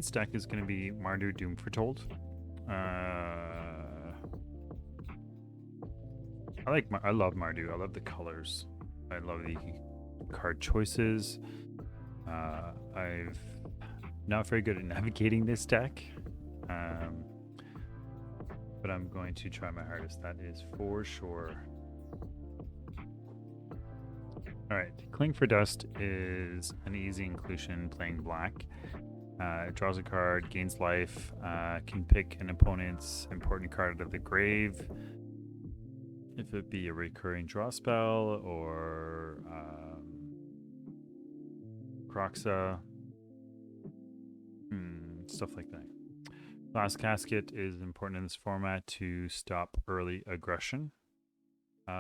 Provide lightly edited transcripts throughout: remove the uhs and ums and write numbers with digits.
tonight's deck is going to be Mardu Doom Foretold. I love Mardu. I love the colors. I love the card choices. I've not very good at navigating this deck, but I'm going to try my hardest. That is for sure. All right, Cling for Dust is an easy inclusion playing black. It draws a card, gains life, can pick an opponent's important card out of the grave, if it be a recurring draw spell or Croxa, stuff like that. Last Casket is important in this format to stop early aggression.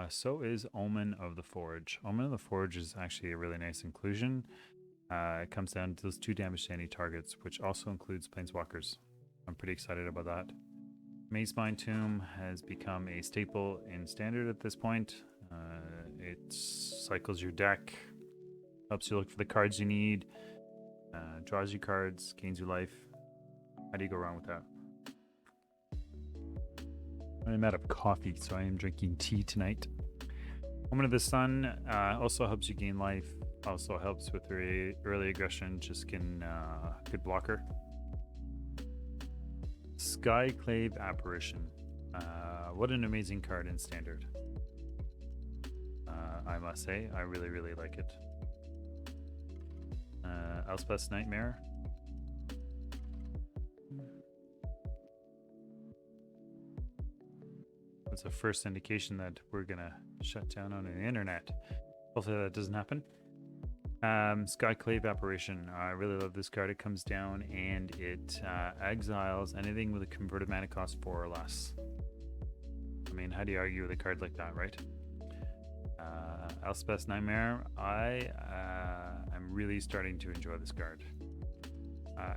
So is Omen of the Forge. Omen of the Forge is actually a really nice inclusion. It comes down to those 2 damage to any targets, which also includes Planeswalkers. I'm pretty excited about that. Maze-Bind Tomb has become a staple in Standard at this point. It cycles your deck, helps you look for the cards you need, draws you cards, gains you life. How do you go wrong with that? I'm out of coffee, so I am drinking tea tonight. Omen of the Sun also helps you gain life, also helps with early aggression, just can good blocker. Skyclave Apparition. What an amazing card in Standard. I must say, I really, really like it. Elspeth's Nightmare. That's the first indication that we're gonna shut down on the internet. Hopefully that doesn't happen. Skyclave Apparition. I really love this card. It comes down and it exiles anything with a converted mana cost 4 or less. I mean, how do you argue with a card like that, right? Elspeth's Nightmare. I'm really starting to enjoy this card.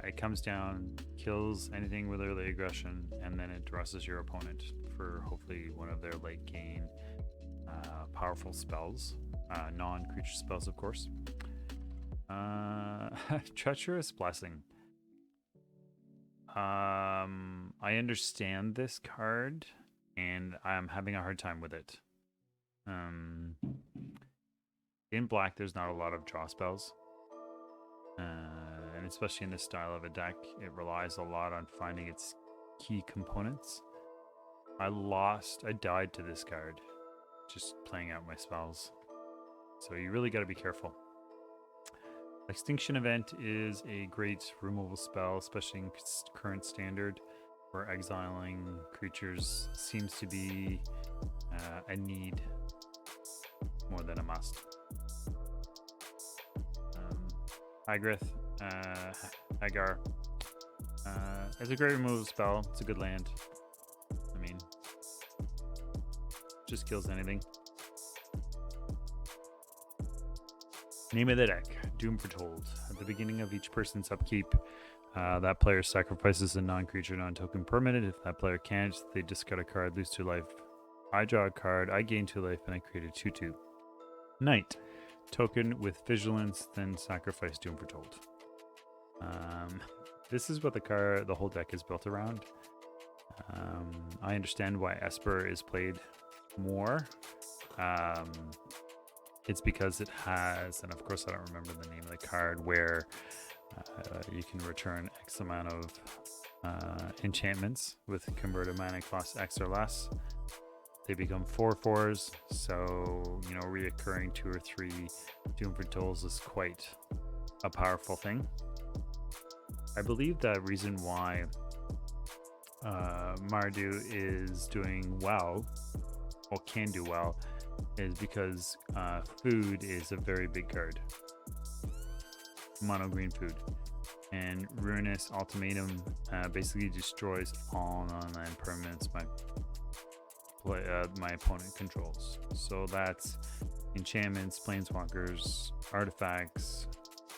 It comes down, kills anything with early aggression, and then it dresses your opponent for hopefully one of their late game powerful spells. Non-creature spells, of course. Treacherous Blessing. I understand this card, and I'm having a hard time with it. In black, there's not a lot of draw spells. And especially in this style of a deck, it relies a lot on finding its key components. I died to this card just playing out my spells. So you really got to be careful. Extinction Event is a great removal spell, especially in current Standard, where exiling creatures seems to be a need more than a must. Hagar. It's a great removal spell. It's a good land. I mean, just kills anything. Name of the deck, Doom Foretold. At the beginning of each person's upkeep, that player sacrifices a non-creature, non-token permanent. If that player can't, they discard a card, lose 2 life. I draw a card, I gain 2 life, and I create a 2/2. Knight. Token with Vigilance, then sacrifice Doom Foretold. This is what the whole deck is built around. I understand why Esper is played more. It's because it has, and of course I don't remember the name of the card, where you can return X amount of enchantments with converted mana cost X or less. They become 4/4s, so reoccurring 2 or 3 Doom Foretold is quite a powerful thing. I believe the reason why Mardu is doing well, or can do well, is because food is a very big card. Mono green food. And Ruinous Ultimatum basically destroys all non-land permanents my opponent controls. So that's enchantments, planeswalkers, artifacts,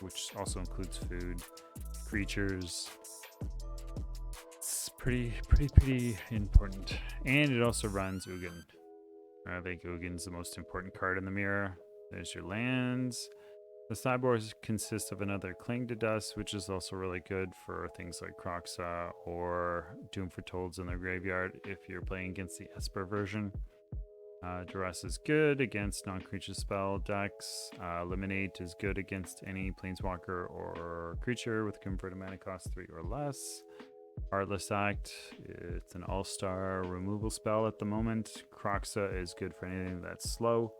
which also includes food, creatures. It's pretty important. And it also runs Ugin. I think Ugin's the most important card in the mirror. There's your lands. The sideboard consists of another Cling to Dust, which is also really good for things like Croxa or Doom Foretold's in their graveyard if you're playing against the Esper version. Duress is good against non-creature spell decks. Eliminate is good against any planeswalker or creature with converted mana cost 3 or less. Heartless Act, it's an all-star removal spell at the moment. Croxa is good for anything that's slow,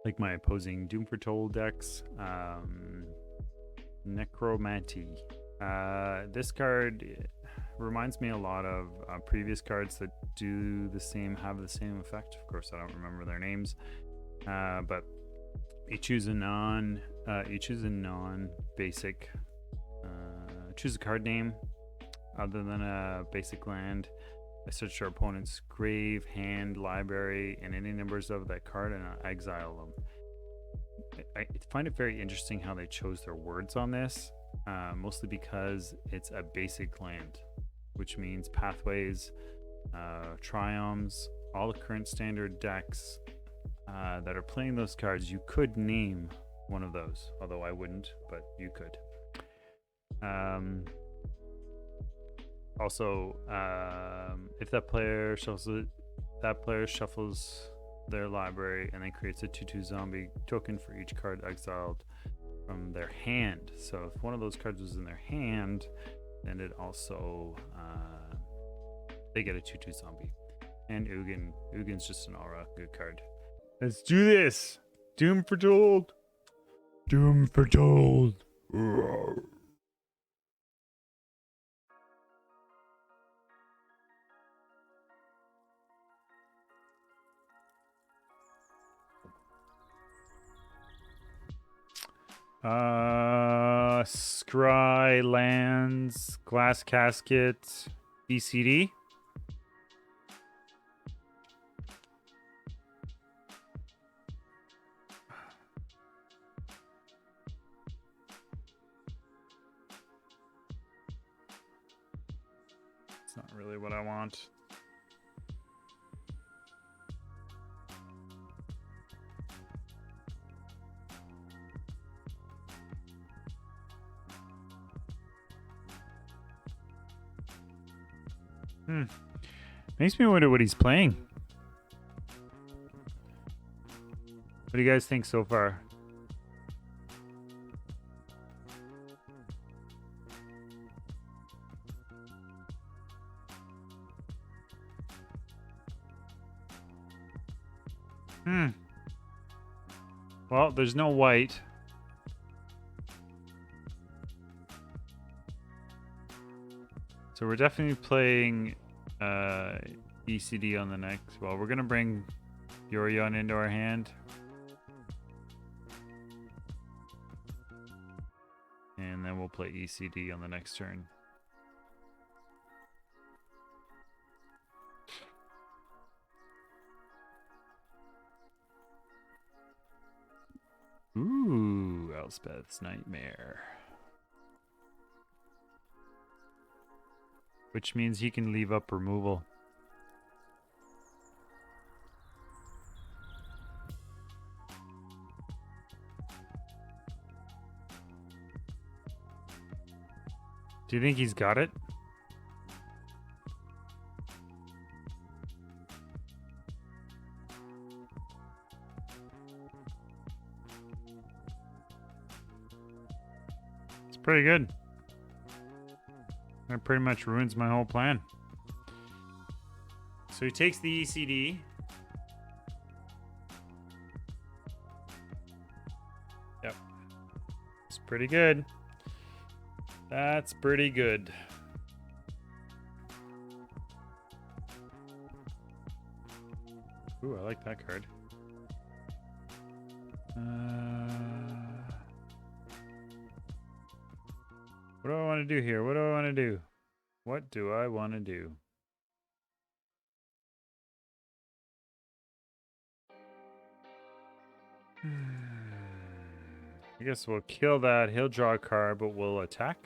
like my opposing Doom Foretold decks. Necromancy. This card reminds me a lot of previous cards that do the same, have the same effect. Of course, I don't remember their names, but you choose a non-basic. Choose a card name other than a basic land. I search your opponent's grave, hand, library, and any numbers of that card, and I exile them. I find it very interesting how they chose their words on this, mostly because it's a basic land, which means pathways, triomes, all the current standard decks that are playing those cards, you could name one of those, although I wouldn't, but you could. Also, if that player shuffles their library and then creates a 2/2 zombie token for each card exiled from their hand. So if one of those cards was in their hand, then it also they get a 2/2 zombie. And Ugin's just an aura good card. Let's do this. Doom Foretold. Doom Foretold. Scry lands, Glass Casket, ECD. It's not really what I want. Makes me wonder what he's playing. What do you guys think so far? Well, there's no white. So we're definitely playing ECD on the next. Well, we're going to bring Yorion into our hand. And then we'll play ECD on the next turn. Ooh, Elspeth's Nightmare. Which means he can leave up removal. Do you think he's got it? It's pretty good. That pretty much ruins my whole plan. So he takes the ECD. Yep. It's pretty good. That's pretty good. Ooh, I like that card. What do I want to do here? What do I want to do? What do I want to do? I guess we'll kill that. He'll draw a card, but we'll attack.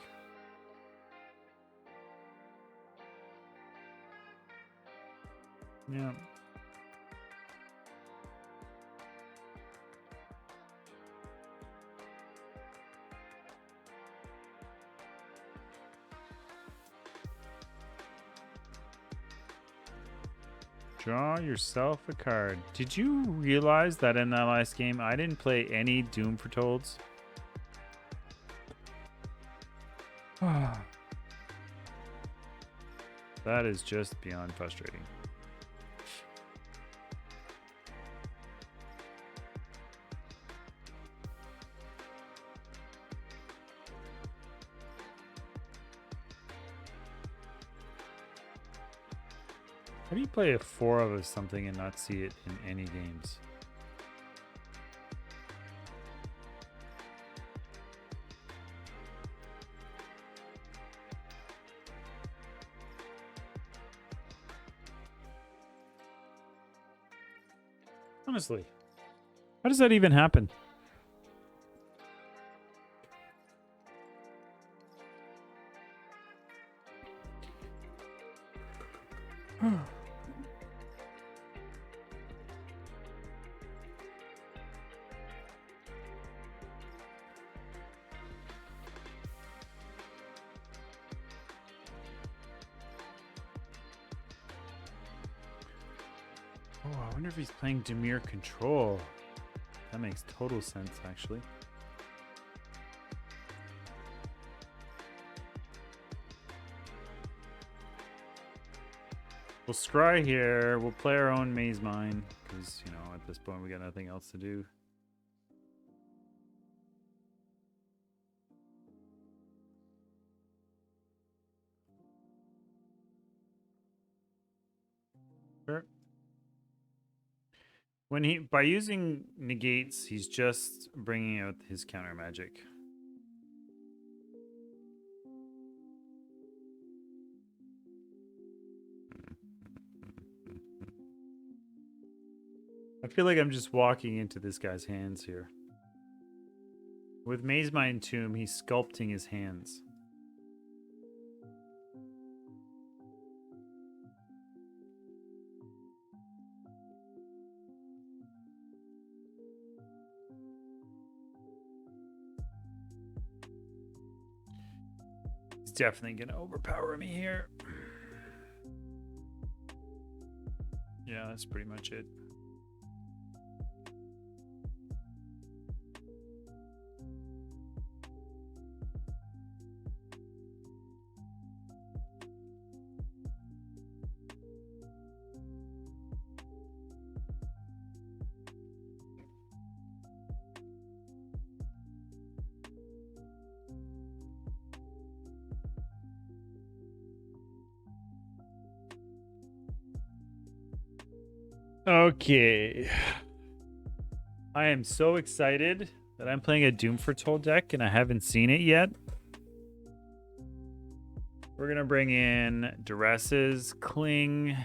Yeah. Draw yourself a card. Did you realize that in that last game, I didn't play any Doom for Tolds? That is just beyond frustrating. How do you play a 4 of a something and not see it in any games? Honestly, how does that even happen? Oh, I wonder if he's playing Dimir Control. That makes total sense, actually. We'll scry here. We'll play our own Maze Mine because, you know, at this point we got nothing else to do. Sure. When by using negates, he's just bringing out his counter magic. I feel like I'm just walking into this guy's hands here. With Maze Mine Tomb, he's sculpting his hands. He's definitely gonna overpower me here. Yeah, that's pretty much it. Okay. I am so excited that I'm playing a Doom for Toll deck and I haven't seen it yet. We're going to bring in Duresses, Cling.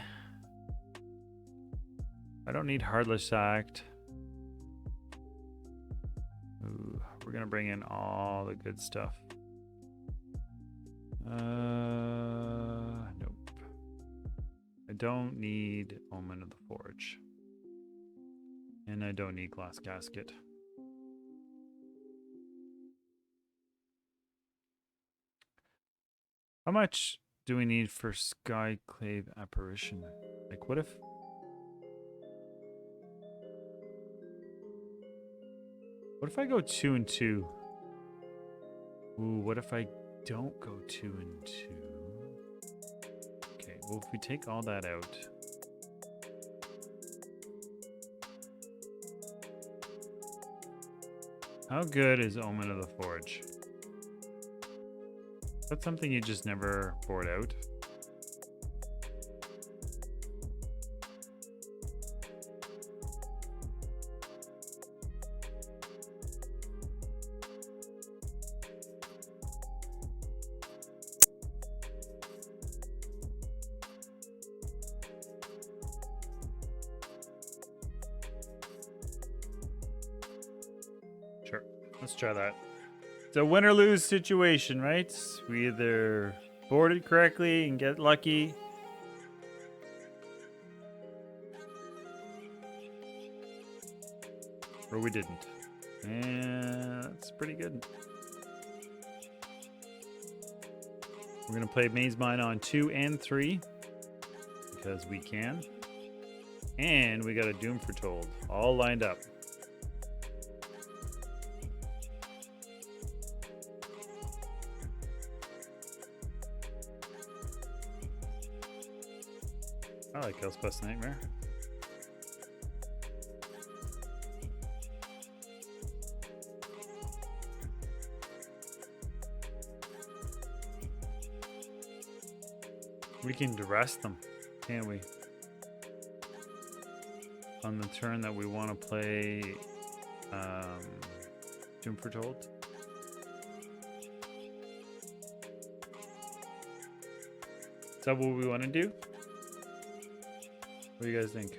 I don't need Heartless Act. Ooh, we're going to bring in all the good stuff. Nope. I don't need Omen of the Forge. And I don't need Glass Casket. How much do we need for Skyclave Apparition? Like, what if... What if I go 2 and 2? Ooh, what if I don't go 2 and 2? Okay, well, if we take all that out... How good is Omen of the Forge? That's something you just never board out. Sure, let's try that. It's a win or lose situation, right? We either board it correctly and get lucky. Or we didn't. And that's pretty good. We're going to play Maze Mine on 2 and 3. Because we can. And we got a Doom Foretold all lined up. I like Elspeth's Nightmare. We can duress them, can't we? On the turn that we want to play Doom Foretold. Is that what we want to do? What do you guys think?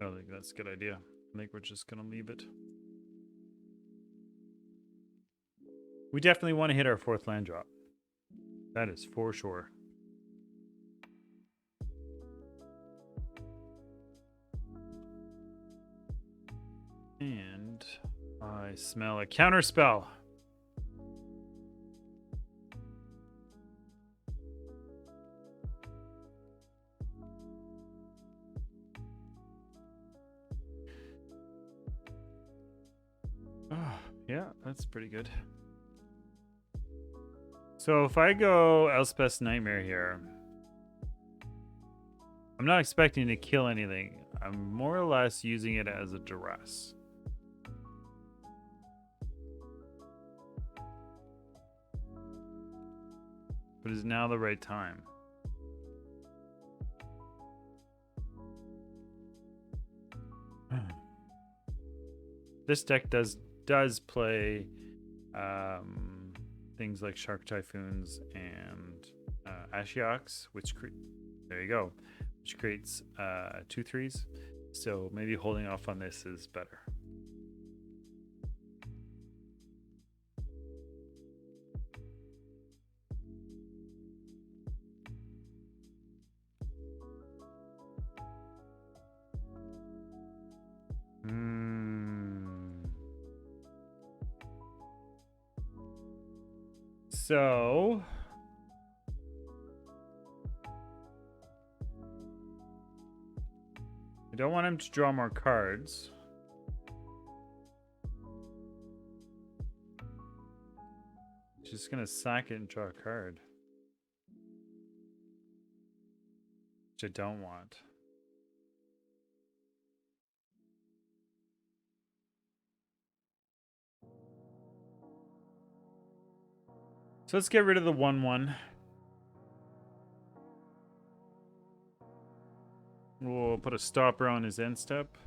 I don't think that's a good idea. I think we're just going to leave it. We definitely want to hit our 4th land drop. That is for sure. And I smell a counter spell. Oh, yeah, that's pretty good. So if I go Elspeth's Nightmare here, I'm not expecting to kill anything. I'm more or less using it as a duress. But is now the right time? This deck does play things like Shark Typhoons and Ashioks, which there you go, which creates 2/3s. So maybe holding off on this is better. So I don't want him to draw more cards. Just gonna sack it and draw a card, which I don't want. So let's get rid of the 1/1. We'll put a stopper on his end step.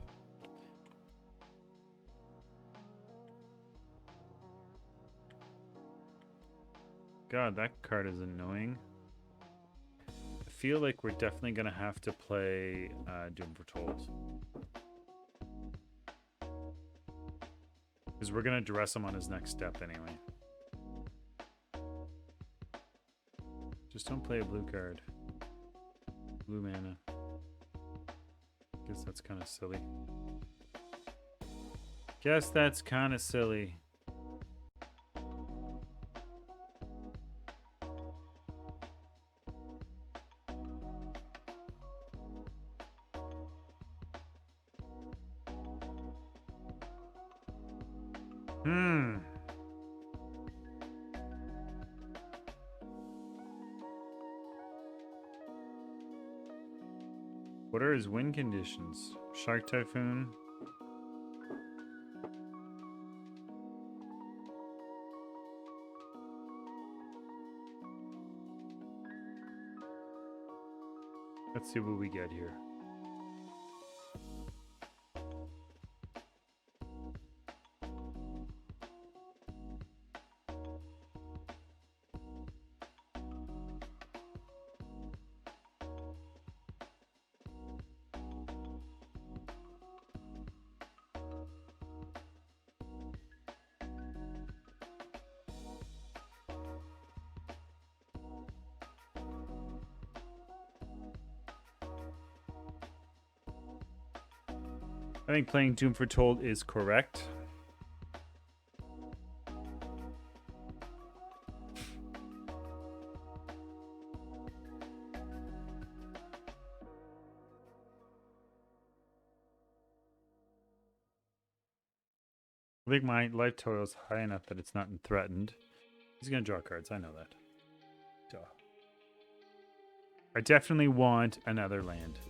God, that card is annoying. I feel like we're definitely going to have to play Doom Foretold. Because we're going to duress him on his next step anyway. Just don't play a blue card. Blue mana. Guess that's kind of silly. Guess that's kind of silly. What are his win conditions? Shark Typhoon. Let's see what we get here. I think playing Doom Foretold is correct. think my life total is high enough that it's not threatened. He's gonna draw cards. I know that. Duh. I definitely want another land.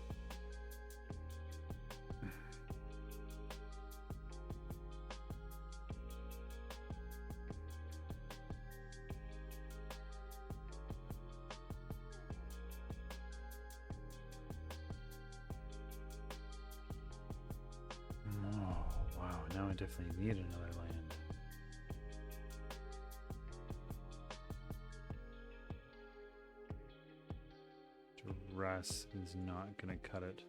Now I definitely need another land. Duress is not going to cut it.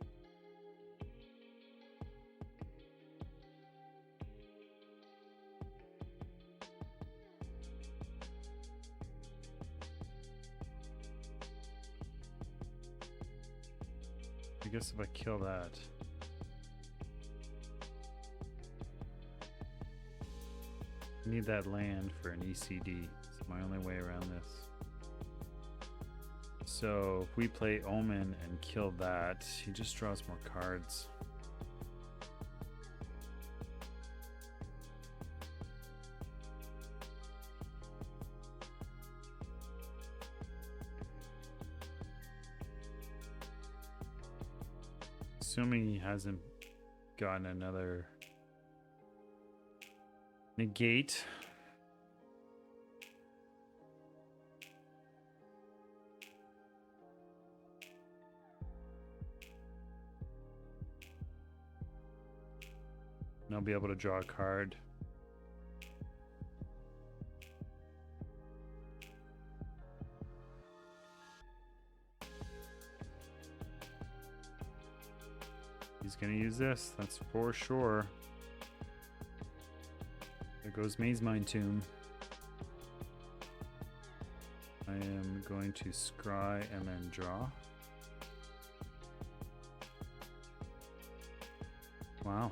I guess if I kill that. I need that land for an ECD. It's my only way around this. So if we play Omen and kill that, he just draws more cards. Assuming he hasn't gotten another negate. And I'll be able to draw a card. He's gonna use this, that's for sure. There goes Maze Mine Tomb. I am going to scry and then draw. Wow.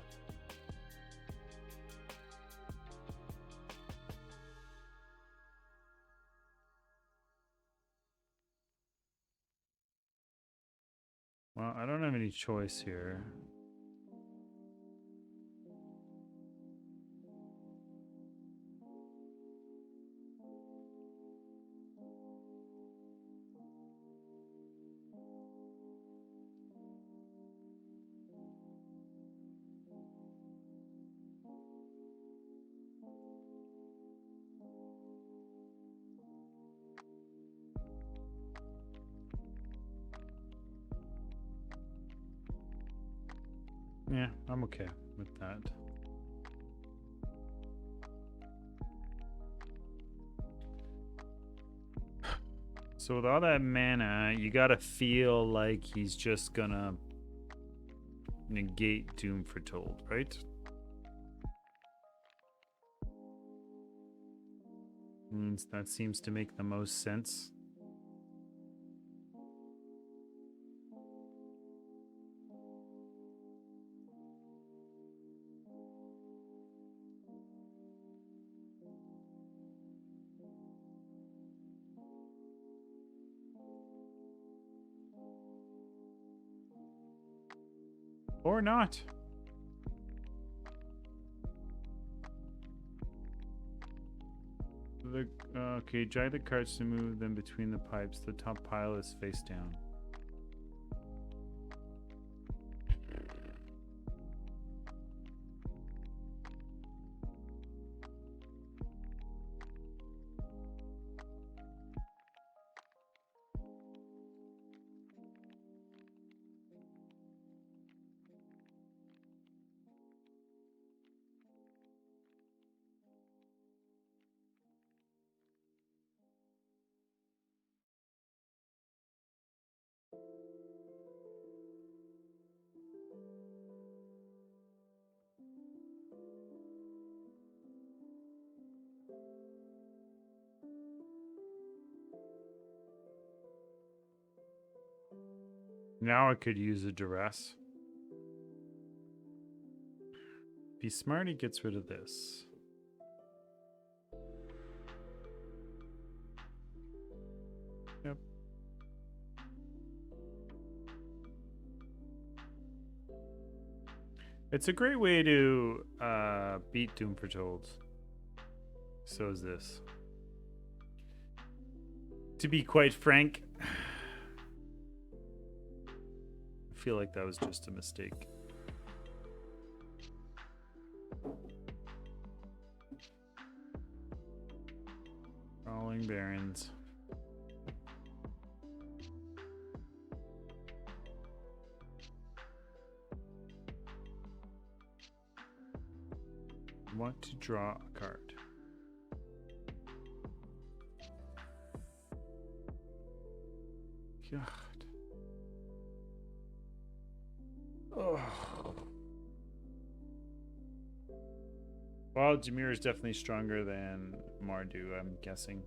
Well, I don't have any choice here. Yeah, I'm okay with that. So with all that mana, you gotta feel like he's just gonna negate Doom Foretold, right? That seems to make the most sense. Or not. Okay, drag the cards to move them between the pipes. The top pile is face down. Now I could use a duress. If he's smart, he gets rid of this. Yep. It's a great way to beat Doom for Told. So is this. To be quite frank, I feel like that was just a mistake. Rolling Barons. Want to draw a card. God. Oh. Well, Dimir is definitely stronger than Mardu, I'm guessing.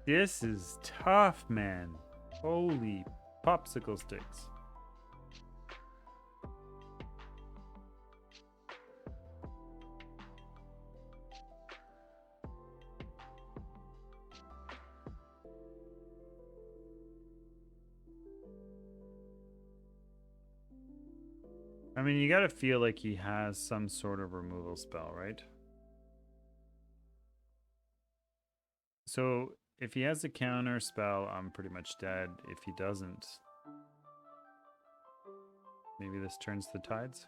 This is tough, man. Holy popsicle sticks. I mean, you gotta feel like he has some sort of removal spell, right? So if he has a counter spell, I'm pretty much dead. If he doesn't, maybe this turns the tides.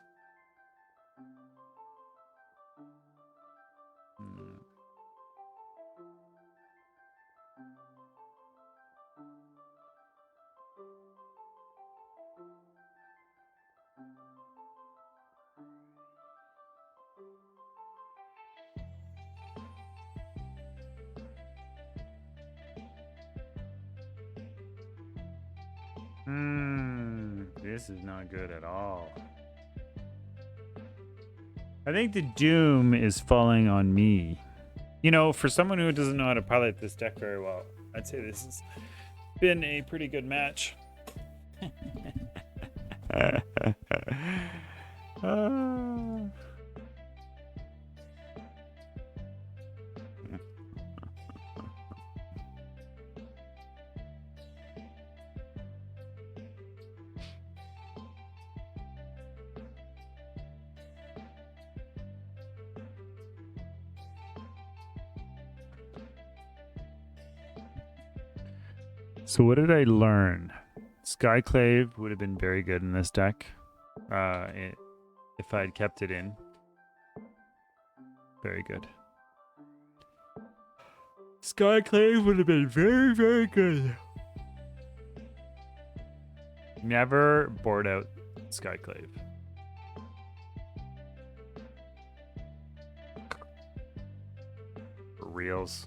This is not good at all. I think the doom is falling on me. You know, for someone who doesn't know how to pilot this deck very well, I'd say this has been a pretty good match. So what did I learn? Skyclave would have been very good in this deck if I had kept it in. Very good. Skyclave would have been very, very good. Never board out Skyclave. For reals.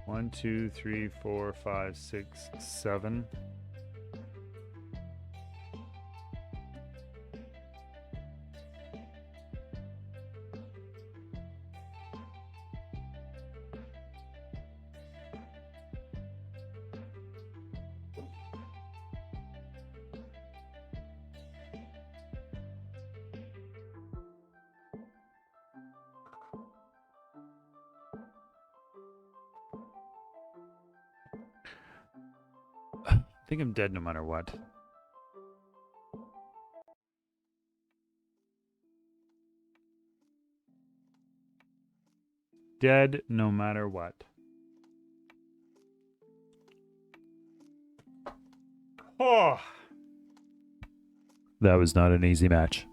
One, two, three, 4, 5, 6, 7. I think I'm dead no matter what. Dead no matter what. Oh. That was not an easy match.